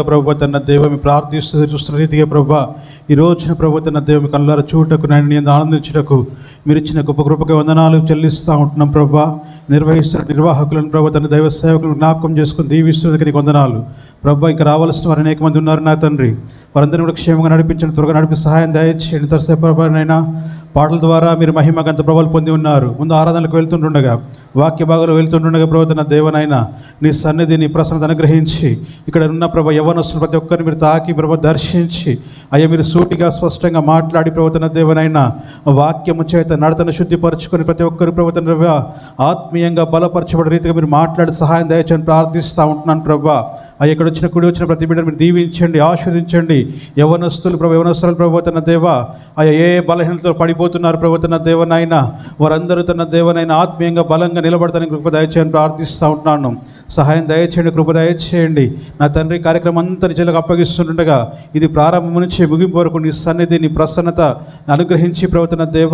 ప్రభు తన దేవ మీ ప్రార్థిస్తూ చూస్తున్న రీతిగా ప్రభా ఈ రోజున ప్రభు తన దేవ మీ కళ్ళారా చూడటకు నేను ఆనందించటకు మీరు ఇచ్చిన గొప్ప కృపకి వందనాలు చెల్లిస్తూ ఉంటున్నాం ప్రభా. నిర్వహిస్తున్న నిర్వాహకులను ప్రభు తన దైవ సేవకులను జ్ఞాపకం చేసుకుని దీవిస్తున్నది నీకు వందనాలు ప్రభా. ఇంకా రావాల్సిన వారు అనేక మంది ఉన్నారు నా తండ్రి, వారందరినీ కూడా క్షేమంగా నడిపించండి, త్వరగా నడిపి సహాయం దయచేయండి. తరసేపైనా పాటల ద్వారా మీరు మహిమ గంత ప్రభావాలు పొంది ఉన్నారు. ముందు ఆరాధనలకు వెళ్తుండగా వాక్య భాగాలు వెళ్తుండగా ప్రభు తన దేవనైనా నీ సన్నిధి నీ ప్రసన్నత అనుగ్రహించి ఇక్కడ ఉన్న ప్రభు యవ్వనస్తులు ప్రతి ఒక్కరిని మీరు తాకి ప్రభు దర్శించి అయ్యా మీరు సూటిగా స్పష్టంగా మాట్లాడి ప్రభు తన దేవనైనా వాక్యము చేత నడతను శుద్ధిపరచుకొని ప్రతి ఒక్కరు ప్రభు తన ఆత్మీయంగా బలపరచబడే రీతిగా మీరు మాట్లాడి సహాయం దయచేయని ప్రార్థిస్తూ ఉంటున్నాను ప్రభా. అయ్యా ఇక్కడ వచ్చిన కుడి వచ్చిన ప్రతి బిడ్డను మీరు దీవించండి, ఆశీర్వదించండి. యవ్వనస్తులు ప్రభు యవ్వనస్తులు ప్రభు తన దేవ అయ్యా ఏ బలహీనతలో పడిపోతున్నారు ప్రభు తన దేవనైనా వారందరూ తన దేవనైనా ఆత్మీయంగా బలంగా నిలబడతానికి కృప దయచేయని ప్రార్థిస్తూ ఉంటున్నాను. సహాయం దయచేయండి, కృప దయచేయండి నా తండ్రి. కార్యక్రమం అంతా నిజంగా అప్పగిస్తుండగా ఇది ప్రారంభం నుంచి ముగింపు వరకు నీ సన్నిధి నీ ప్రసన్నత అనుగ్రహించి ప్రభు తన దేవ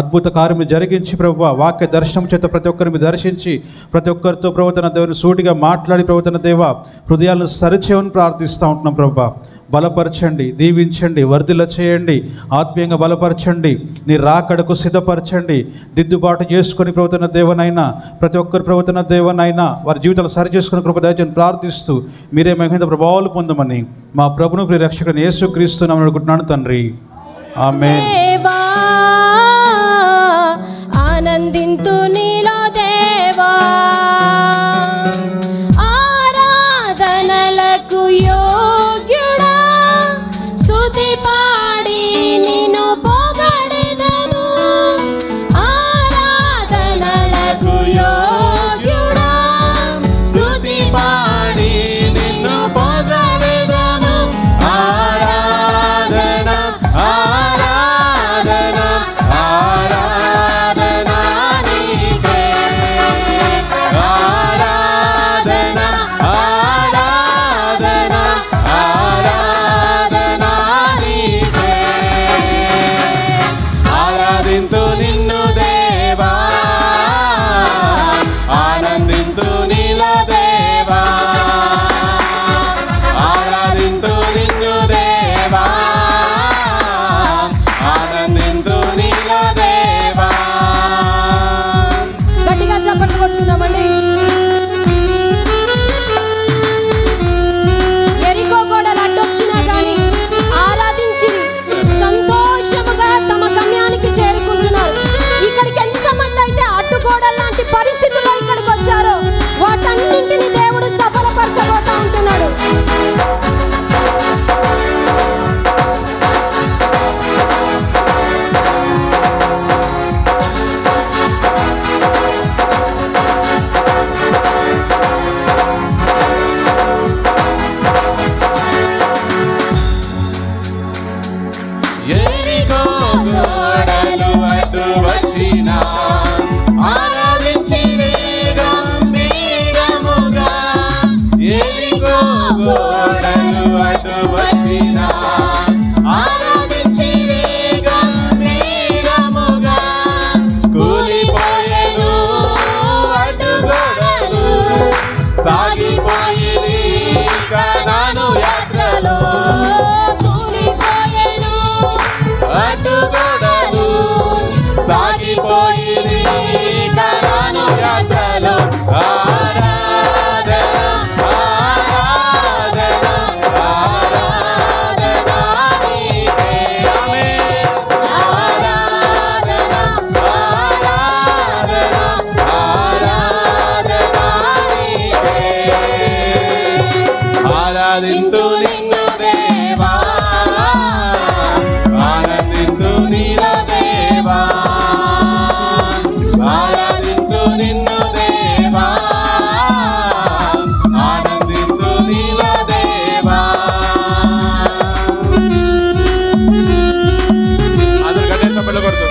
అద్భుత కార్యము జరిగించి ప్రభు వాక్య దర్శనం చేత ప్రతి ఒక్కరిని దర్శించి ప్రతి ఒక్కరితో ప్రభు తన దేవుని సూటిగా మాట్లాడి ప్రభు తన దేవ హృదయాలను సరిచేయని ప్రార్థిస్తూ ఉంటున్నాం ప్రభా. బలపరచండి, దీవించండి, వర్ధిల్ల చేయండి, ఆత్మీయంగా బలపరచండి, నీ రాకడకు సిద్ధపరచండి, దిద్దుబాటు చేసుకొని ప్రభుత్వ దేవనైనా ప్రతి ఒక్కరు ప్రభుత్వ దేవనైనా వారి జీవితాలు సరి చేసుకుని కృప దయచేయని ప్రార్థిస్తూ మీరే మహిమ ప్రభావాలు పొందమని మా ప్రభును ప్రియ రక్షకుని యేసుక్రీస్తు నామమున అడుగుతున్నాను తండ్రి, ఆమేన్. ఆనందింతు నీలో దేవా, ఆరాధనలకు యోగ్యుడా, స్తుతి పాడి నిన్ను పొగడెదను. ఆరాధనలకు యోగ్యుడా, స్తుతి పాడి నిన్ను పొగడెదను. ఆరాధన ఆరాధన ఆరాధన నీకే, ఆరాధన ఆరాధన ఆరాధన నీకే. ఆరాధింతు నిన్ను దేవా, ఆనందింతు నీలో దేవా, ఆరాధింతు నిన్ను దేవా, ఆనందింతు నీలో దేవా. గట్టిగా చప్పట్లు కొట్టుకుందామండి. ఎరికో గోడలు అడ్డొచ్చినా కానీ ఆరాధించి సంతోషముగా తమ గమ్యానికి చేరుకుంటున్నారు. ఇక్కడికి ఎంతమంది అయితే అడ్డుగోడల లాంటి పరిస్థితుల్లో ఇక్కడికి వచ్చారో వాటన్నింటినీ దేవుడు సఫలపరచబోతా ఉంటున్నాడు. ఎరికో గోడలు అడ్డు వచ్చినా ఆరాధించిరే గంభీరముగా. ఎరికో గోడలు అడ్డు వచ్చినా ఆరాధించిరే గంభీరముగా. కూలిపోయెను అడ్డుగోడలు, సాగిపోయిరి కనాను యాత్రలో. కూలిపోయెను అడ్డుగోడలు, సాగిపోయిరి కనాను యాత్రలో. ఆరాధన ఆరాధన ఆరాధన నీకే, ఆమేన్. ఆరాధన ఆరాధన ఆరాధన నీకే. ఆరాధింతు నిన్ను దేవా, ఆనందింతు నీలో దేవా, ఆరాధింతు నిన్ను దేవా, ఆనందింతు నీలో దేవా. అందరూ గట్టిగా చప్పట్లు కొడుతూ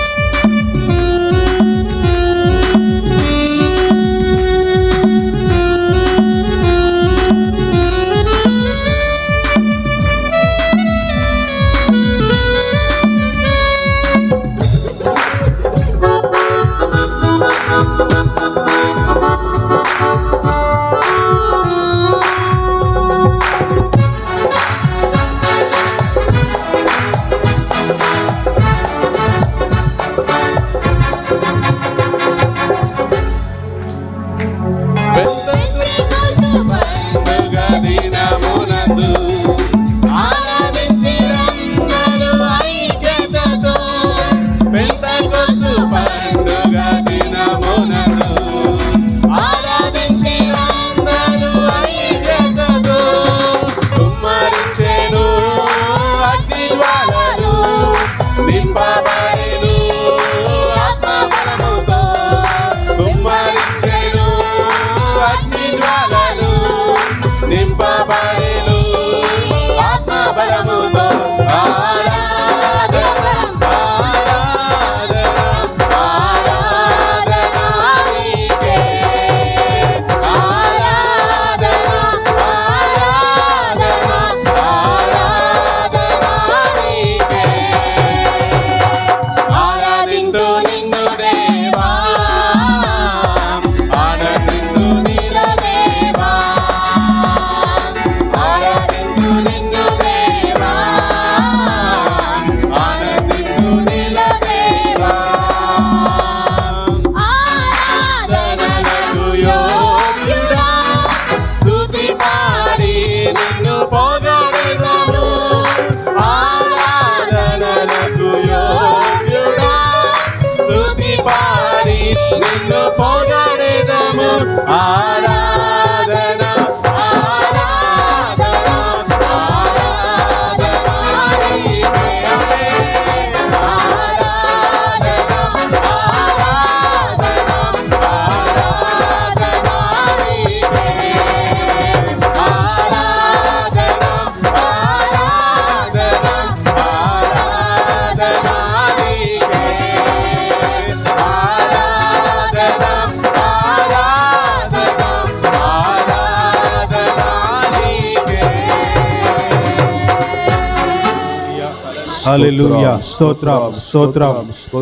హల్లెలూయా. స్తోత్రం స్తోత్రం.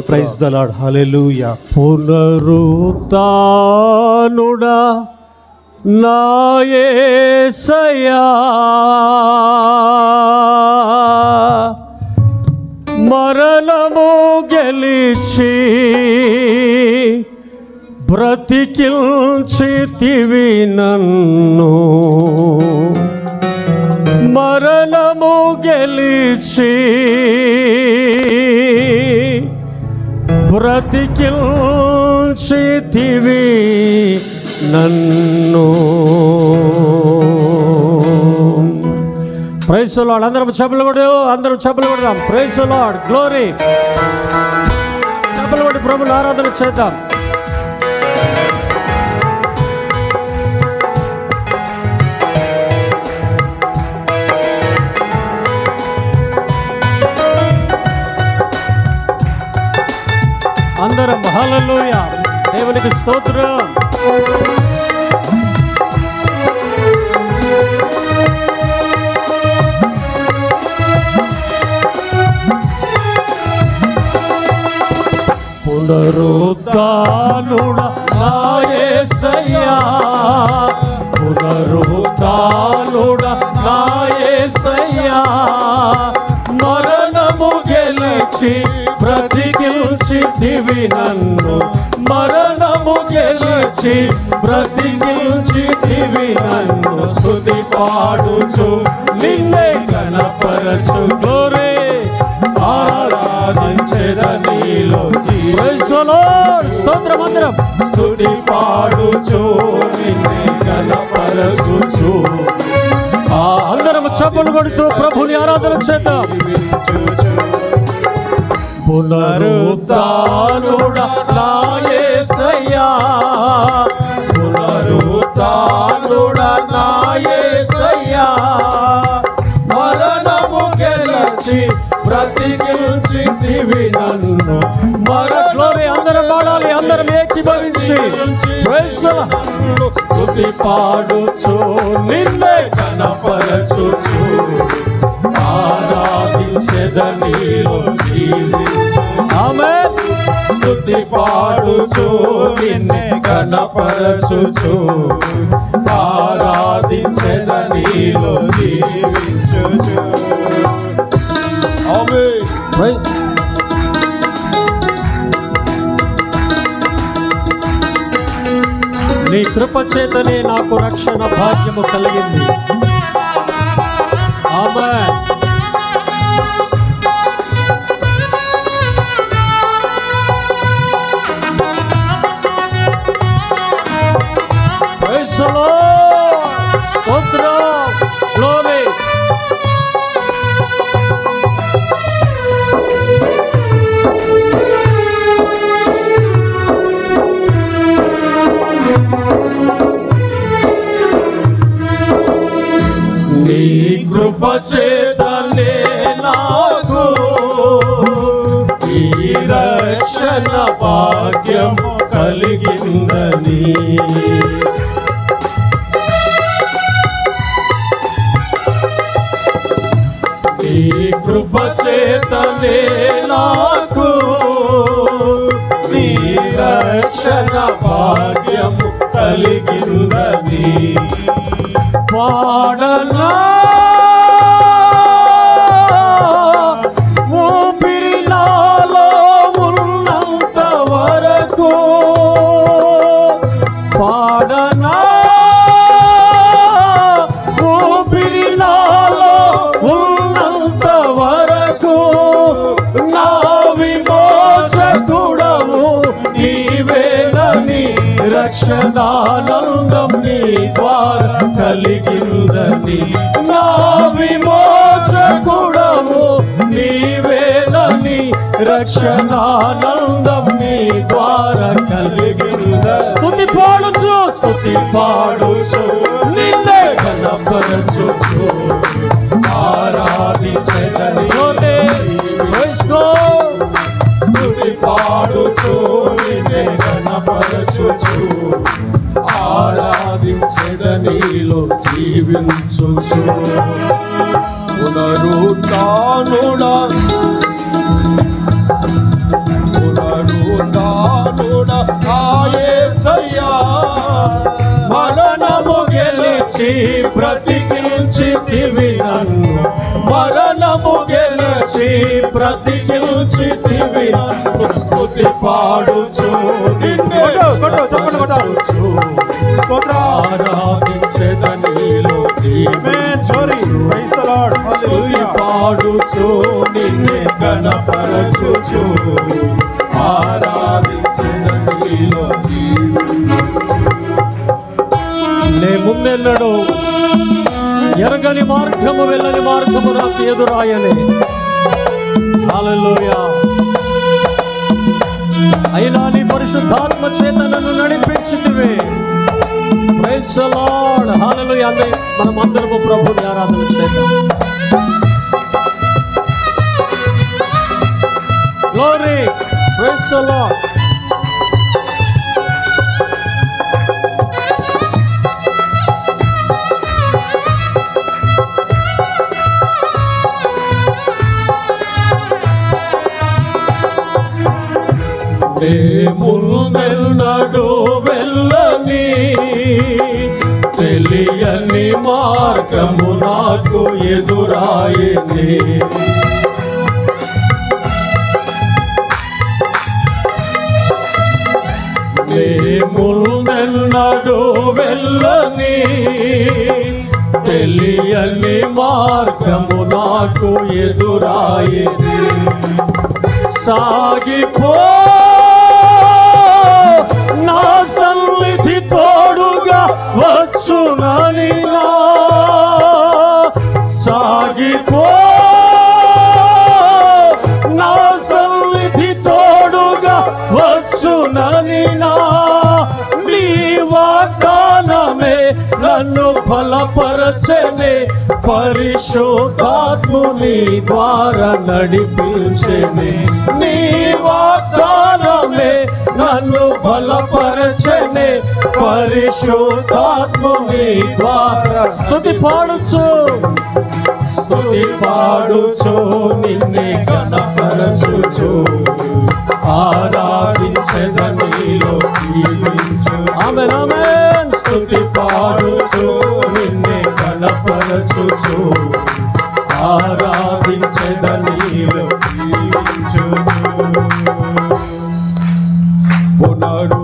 Praise the Lord. హల్లెలూయా. పునరుత్థానుడా నా యేసయ్యా, మరణము గెలిచి బ్రతికించితివి నన్ను, మరణము గెలిచి బ్రతికించితివి నన్ను. Praise the Lord. అందరం చప్పట్లు కొడదాం. Praise the Lord. గ్లోరీ. చప్పట్లు కొట్టి ప్రభువుని ఆరాధన చేద్దాం. అందరం హల్లెలూయా. దేవునికి స్తోత్రం. పునరుత్థానుడా నా యేసయ్యా, పునరుత్థానుడా నా యేసయ్యా, మరణము గెలిచి బ్రతికించితివి నన్ను, మరణము గెలిచి బ్రతికించితివి నన్ను. స్తుతి పాడుచు నిన్నే కనపరచు గ్లోరీ, ఆరాధించెదనిలో స్తోత్రం. అందరం స్తుతి పాడుచు నిన్నే కనపరచుచు. అందరం చప్పట్లు కొడుతూ ప్రభుని ఆరాధన చేద్దాం. పునరుత్థానుడా నా యేసయ్యా, పునరుత్థానుడా నా యేసయ్యా, మరణము గెలిచి బ్రతికించితివి నన్ను. గ్లోరీ. అందరం పాడాలి, అందరం ఏకీభవించి స్తుతి పాడుచు నిన్నే కనపరచుచు, ఆరాధించెదనిలో ఆమేన్. స్తుతి పాడుచు నిన్నే కనపరచుచు, ఆరాధించెదనిలో జీవించుచు. ఆమేన్. నీ కృప చేతనే నాకు రక్షణ భాగ్యము కలిగింది. ఆమేన్. Praise the Lord. స్తోత్రం. గ్లోరీ. నీ కృప చేతనే నాకు ఈ రక్షణ భాగ్యము కలిగిందని, నీ కృప చేతనే నాకు నీ రక్షణ భాగ్యము కలిగిందని. పాడనా ఊపిరి నాలో ఉన్నంత వరకు, పాడనా ఊపిరి నాలో ఉన్నంత వరకు, నా విమోచకుడవు నీవేనని, రక్షణానందం నీ ద్వారా కలిగిందని. నా విమోచకుడవు నీవేనని, రక్షణానందం నీ ద్వారా కలిగిందని. స్తుతి పాడుచు నిన్నే కనపరచుచు, ఆరాధించెదనిలో స్తుతి పాడుచు నిన్నే కనపరచుచు, ఆరాధించెదనిలో జీవించుచు. పునరుత్థానుడా ఆ యేసయ్యా మరణము గెలిచి బ్రతికించితివి నన్ను మరణము గెలిచి బ్రతికించితివి నన్ను స్తుతి పాడుచు నిన్నే ఆరాధించెదనిలో స్తుతి పాడుచు నిన్నే గణపరచుచు ఆరాధించెదనిలో నే ముందెన్నడు ఎరగని మార్గము వెళ్ళని మార్గము నాకు ఎదురాయనే. హల్లెలూయా. అయినా నీ పరిశుద్ధాత్మ చేత నన్ను నడిపించితివే. Praise the Lord. హల్లెలూయా. మనం అందరము ప్రభువుని ఆరాధన చేద్దాం. గ్లోరీ. Praise the Lord. ముందెన్నడు వెళ్ళని తెలియని మార్గము నాకు ఎదురాయని ముందెన్నడు వెళ్ళని తెలియని మార్గము నాకు ఎదురాయని సాగిపో నా సన్నిధి తోడుగా వచ్చునని సాగిపో నా సన్నిధి తోడుగా వచ్చునని నీ వాగ్దానమే నన్ను బలపరచెనే పరిశుద్ధాత్ముని ద్వారా నడిపించెనే నీ వాగ్దానమే నన్ను బలపరచెనే పరిశుద్ధాత్ముని ద్వారా స్తుతి పాడుచు నిన్నే గణపరచుచు ఆరాధించెదనిలో జీవించు. ఆమేన్ ఆమేన్. స్తుతి పాడుచు నిన్నే గణపరచుచు ఆరాధించెదనిలో జీవించు.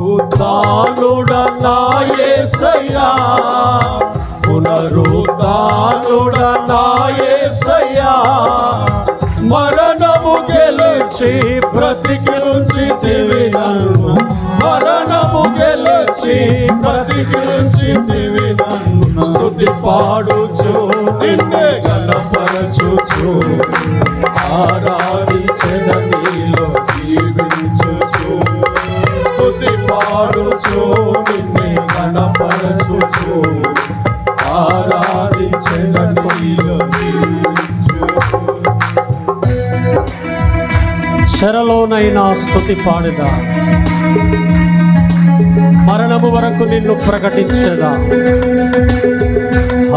పునరుత్థానుడా నా యేసయ్యా పునరుత్థానుడా నా యేసయ్యా మరణము గెలిచి బ్రతికించితివి నన్ను మరణము గెలిచి బ్రతికించితివి నన్ను స్తుతి పాడుచు నిన్నే గణపరచుచు ఆరాధించెదనిలో జీవించుచు స్తుతి పాడుచు నిన్నే గణపరచుచు ఆరాధించెదనిలో జీవించుచు. చెరలోనైనా స్తుతి పాడేదా మరణము వరకు నిన్ను ప్రకటించేదా.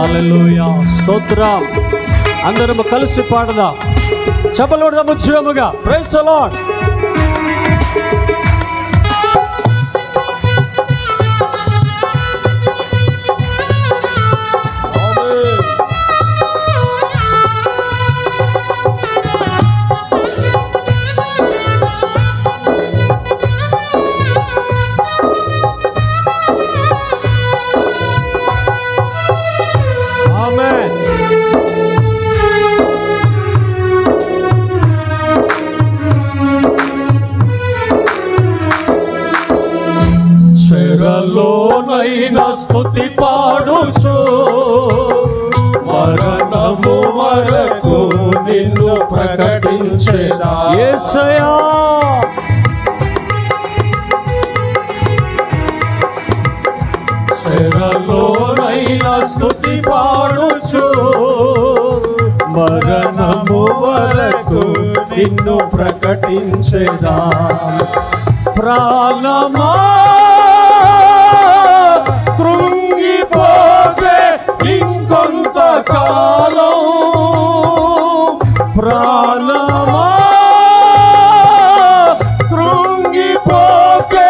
హల్లెలూయా. స్తోత్రం. అందరము కలిసి పాడదా. చప్పలుడదాము జీవముగా. Praise the Lord. చెరలోనైనా స్తుతి పాడుచు మరణము వరకు నిన్ను ప్రకటించేదా. యేసయ్యా చెరలోనైనా స్తుతి పాడుచు మరణము వరకు నిన్ను ప్రకటించేదా. ప్రాణమా కృంగిపోతే ఇంకొంత కాలం ప్రాణమా కృంగిపోకే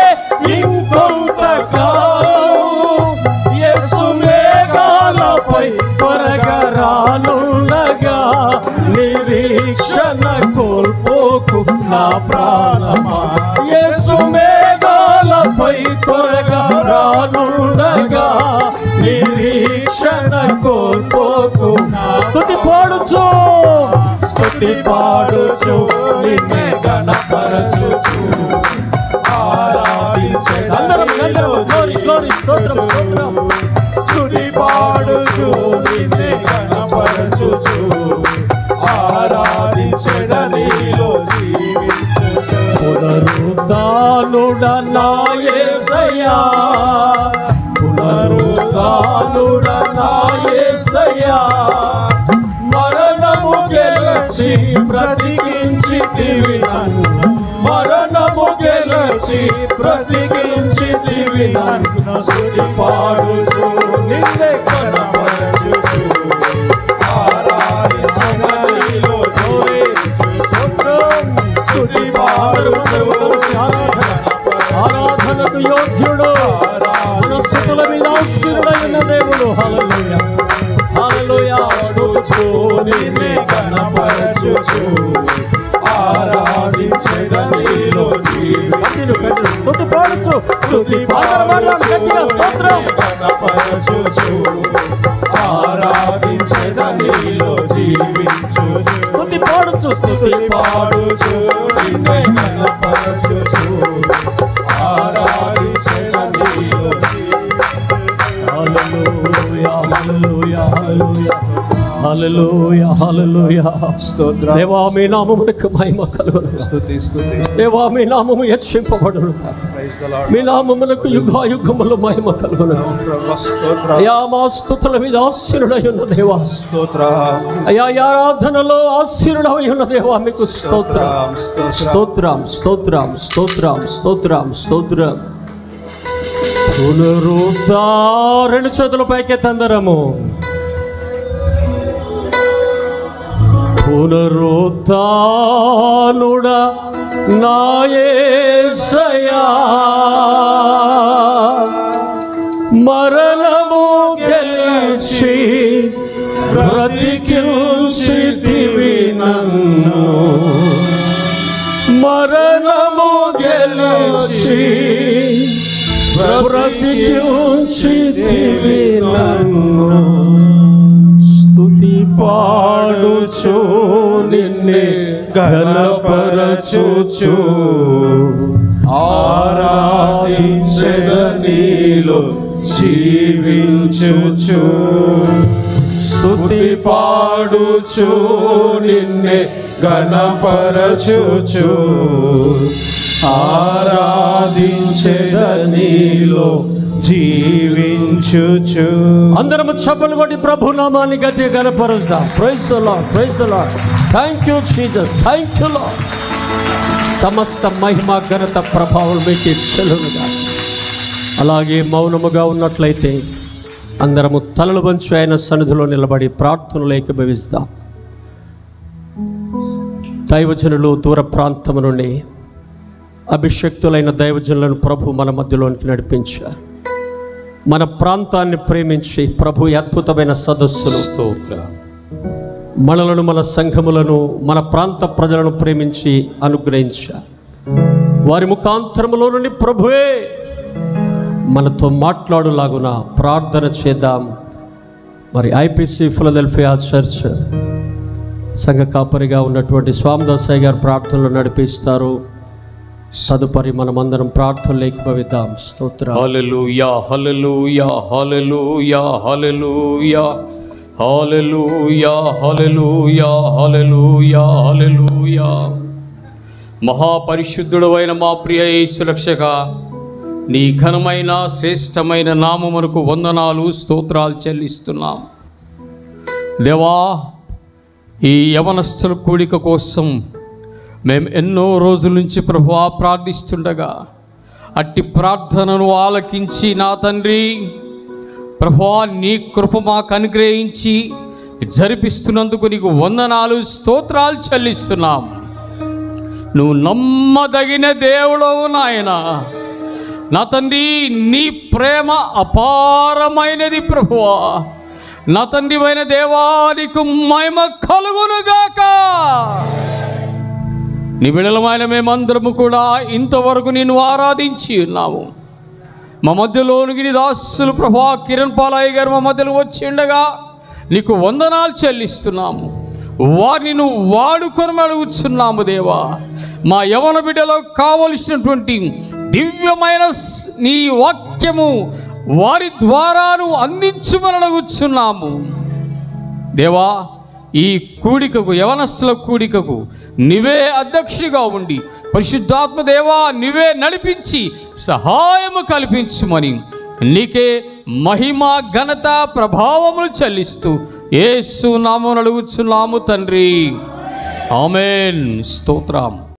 ఇంకొంత కాలం యేసు మేఘాలపై త్వరగా రానుండగా నిరీక్షణ కోల్పోకు నా ప్రాణమా యేసు మేఘాలపై త్వరగా రానుండగా నిరీక్షణ కోల్పోకు స్తుతి పాడుచు నిన్నే గణపరచుచు స్తుతి పాడుచు నిన్నే గణపరచుచు ఆరాధించెద నీలో జీవించుచు పునరుద్ధానుడ నా యేసయ్యా పునరుద్ధానుడ నా యేసయ్యా మరణము గెలచి బ్రతికించితివి నన్ను మరణము గెలచి బ్రతికించితివి నన్ను స్తుతి పాడుచు నిన్నే గణపరచుచు ఆరాధించెద నీలో స్తోత్రం స్తుతి పాడుచు ఆరాధనకు యోగ్యుడు మన స్తుతుల మీద ఆశీర్వదైన దేవుడు హల్లెలూయా హల్లెలూయా స్తుతించు నిన్నే గణపరచుచు ఆరాధించెద నీలో జీవించుచు స్తుతి పాడుచు స్తుతి గట్టిగా స్తోత్రం గణపరచుచు ఆరాధించెద నీలో జీవించుచు స్తుతి పాడుచు స్తుతి పాడుచు నిన్నే గణపరచుచు ఆరాధించెద నీలో హల్లెలూయా హల్లెలూయా హల్లెలూయా హల్లెలూయా హల్లెలూయా స్తోత్రం. దేవా మీ నామమునకు మహిమ కలుగును స్తుతి స్తుతి. దేవా మీ నామము హెచ్చింపబడును ప్రైజ్ ద లార్డ్. మీ నామమునకు యుగాయుగములు మహిమ కలుగును ప్రభు స్తోత్రం. అయ్యా మా స్తుతుల మీద ఆశీనుడై ఉన్న దేవా స్తోత్రం. అయ్యా ఈ ఆరాధనలో ఆశీనుడై ఉన్న దేవా మీకు స్తోత్రం స్తోత్రం స్తోత్రం స్తోత్రం స్తోత్రం స్తోత్రం రెండు చేతుల పైకెత్తందరము పునరుత్థానుడా నా యేసయ్యా మరణము గెలిచి బ్రతికించితివి నన్ను మరణము గెలిచి బ్రతికించితివి నన్ను స్తుతి పాడుచు నిన్నే ఘనపరచుచు ఆరాధించెద నీలో జీవించుచు స్తుతి పాడుచు నిన్నే గణపరచుచు ఆరాధించెద నీలో జీవించుచు. అందరము చప్పలు కొట్టి ప్రభు నామాన్ని గట్టిగా గణపరుస్తాం. Praise the Lord, praise the Lord. Thank you Jesus, thank you Lord. సమస్త మహిమ ఘనత ప్రభావం మీకు చెల్లునుగా. అలాగే మౌనముగా ఉన్నట్లయితే అందరము తలలు వంచి ఆయన సన్నిధిలో నిలబడి ప్రార్థనలు ఏకీభవిస్తాం. దైవజనులు దూర ప్రాంతము నుండి అభిషక్తులైన దైవజనులను ప్రభు మన మధ్యలోనికి నడిపించారు. మన ప్రాంతాన్ని ప్రేమించి ప్రభు అద్భుతమైన సదస్సులు మనలను మన సంఘములను మన ప్రాంత ప్రజలను ప్రేమించి అనుగ్రహించారు. వారి ముఖాంతరములో నుండి ప్రభువే మనతో మాట్లాడులాగున ప్రార్థన చేద్దాం. మరి ఐపీసీ ఫిలదెల్ఫియా చర్చ్ సంఘ కాపరిగా ఉన్నటువంటి స్వామిదాసయ్య గారు ప్రార్థనలు నడిపిస్తారు. తదుపరి మనమందరం ప్రార్థనలు ఏకీభవిద్దాం. స్తోత్రం. హల్లెలూయా హల్లెలూయా హల్లెలూయా హల్లెలూయా హల్లెలూయా హల్లెలూయా హల్లెలూయా హల్లెలూయా. మహాపరిశుద్ధుడైన మా ప్రియ యేసు రక్షక, నీ ఘనమైన శ్రేష్టమైన నామమునకు వందనాలు స్తోత్రాలు చెల్లిస్తున్నాం. దేవా, ఈ యవనస్తుల కూడిక కోసం మేము ఎన్నో రోజుల నుంచి ప్రభువా ప్రార్థిస్తుండగా అట్టి ప్రార్థనను ఆలకించి నా తండ్రి ప్రభువా నీ కృప మాకు అనుగ్రహించి జరిపిస్తున్నందుకు నీకు వందనాలు స్తోత్రాలు చెల్లిస్తున్నాం. నువ్వు నమ్మదగిన దేవుడవు నాయన. నా తండ్రి, నీ ప్రేమ అపారమైనది ప్రభువా. నా తండ్రి అయిన దేవా, నీకు మహిమ కలుగునుగాక. నీ బిడ్డలమైన మేమందరము కూడా ఇంతవరకు నిన్ను ఆరాధించి ఉన్నాము. మా మధ్యలోనికి నీ దాసులు ప్రభా కిరణ్ పాలయ్య గారు మా మధ్యలో వచ్చి ఉండగా నీకు వందనాలు చెల్లిస్తున్నాము. వారిని నువ్వు వాడుకొని అడుగుతున్నాము దేవా. మా యవన బిడ్డలో కావలసినటువంటి దివ్యమైన నీ వాక్యము వారి ద్వారా నువ్వు అందించమని అడుగుతున్నాము దేవా. ఈ కూడికకు, యవనస్తుల కూడికకు నీవే అధ్యక్షుడిగా ఉండి పరిశుద్ధాత్మ దేవా నీవే నడిపించి సహాయము కల్పించమని నీకే మహిమ ఘనత ప్రభావములు చెల్లిస్తూ యేసు నామమున అడుగుచున్నాము తండ్రి. ఆమేన్. స్తోత్రం.